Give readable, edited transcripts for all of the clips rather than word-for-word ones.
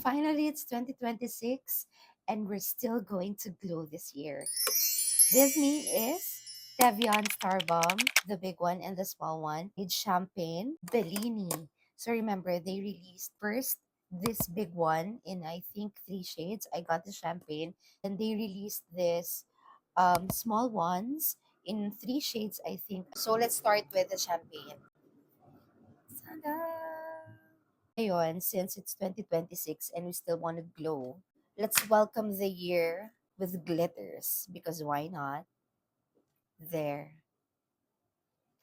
finally, it's 2026 and we're still going to glow this year. With me is Tevion Starbomb, the big one and the small one, with Champagne, Bellini. So remember, they released first this big one in I think three shades. I got the champagne, and they released this small ones in three shades, I think. So let's start with the champagne. Tada! Ngayon, since it's 2026 and we still want to glow, let's welcome the year with glitters because why not? There.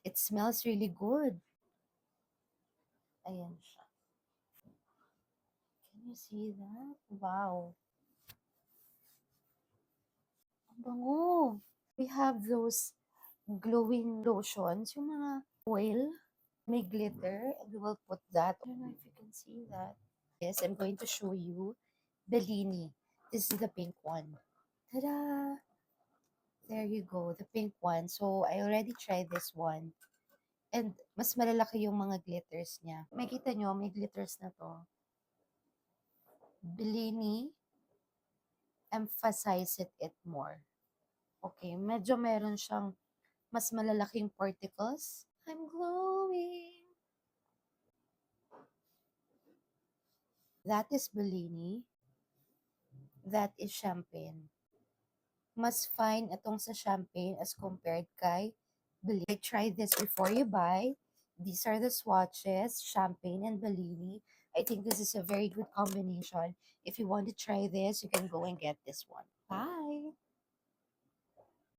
It smells really good. Ayan siya. Can you see that? Wow. Ang bango. We have those glowing lotions, yung mga oil, may glitter, and we will put that. I don't know if you can see that. Yes, I'm going to show you Bellini. This is the pink one. Ta-da! There you go, the pink one. So, I already tried this one. And mas malalaki yung mga glitters niya. Makita nyo, may glitters na to. Bellini emphasize it more. Okay, medyo meron siyang mas malalaking particles. I'm glowing. That is Bellini. That is Champagne. Mas fine itong sa Champagne as compared kay Bellini. Try this before you buy. These are the swatches, Champagne and Bellini. I think this is a very good combination. If you want to try this, you can go and get this one. Bye!